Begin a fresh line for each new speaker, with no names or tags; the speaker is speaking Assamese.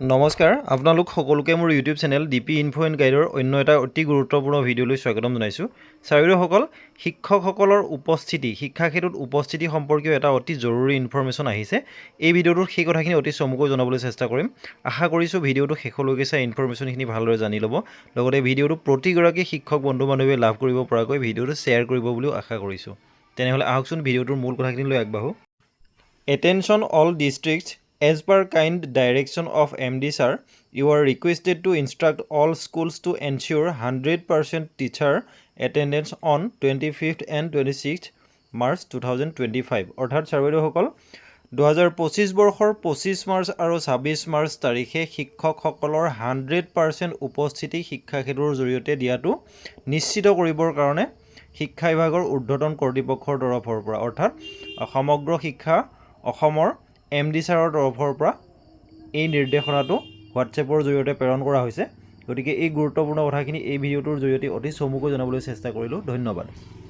নমস্কাৰ আপোনালোক সকলোকে মোৰ YouTube channel DP info and গাইডৰ অন্য এটা অতি গুৰুত্বপূৰ্ণ ভিডিঅ'লৈ স্বাগতম জনাইছোঁ। ছাত্ৰীসকল, শিক্ষকসকলৰ উপস্থিতি শিক্ষা ক্ষেত্ৰত উপস্থিতি সম্পৰ্কীয় এটা অতি জৰুৰী ইনফৰমেশ্যন আহিছে। এই ভিডিঅ'টোত সেই কথাখিনি অতি চমুকৈ জনাবলৈ চেষ্টা কৰিম। আশা কৰিছোঁ ভিডিঅ'টো শেষলৈকে চাই ইনফৰমেশ্যনখিনি ভালদৰে জানি ল'ব। লগতে ভিডিঅ'টো প্ৰতিগৰাকী শিক্ষক বন্ধু বান্ধৱীয়ে লাভ কৰিব পৰাকৈ ভিডিঅ'টো শ্বেয়াৰ কৰিব বুলিও আশা কৰিছোঁ। তেনেহ'লে আহকচোন ভিডিঅ'টোৰ মূল কথাখিনি লৈ আগবাঢ়োঁ। Attention all districts. As per kind direction of MD sir, you are requested to instruct all schools to ensure 100% teacher attendance on 25th and 26th March 2025. অৰ্থাৎ ছাত্ৰীসকল 2025 বৰ্ষৰ 25 মাৰ্চ আৰু 26 মাৰ্চ তাৰিখে শিক্ষকসকলৰ 100% উপস্থিতি শিক্ষা ক্ষেত্ৰৰ জৰিয়তে দিয়াটো নিশ্চিত কৰিবৰ কাৰণে শিক্ষা বিভাগৰ ঊৰ্ধ্বতন কৰ্তৃপক্ষৰ তৰফৰ পৰা অৰ্থাৎ সমগ্ৰ শিক্ষা অসমৰ MD ছাৰৰ তৰফৰ পৰা এই নিৰ্দেশনাটো হোৱাটছএপৰ জৰিয়তে প্ৰেৰণ কৰা হৈছে। গতিকে এই গুৰুত্বপূৰ্ণ কথাখিনি এই ভিডিঅ'টোৰ জৰিয়তে অতি চমুকৈ জনাবলৈ চেষ্টা কৰিলোঁ। ধন্যবাদ।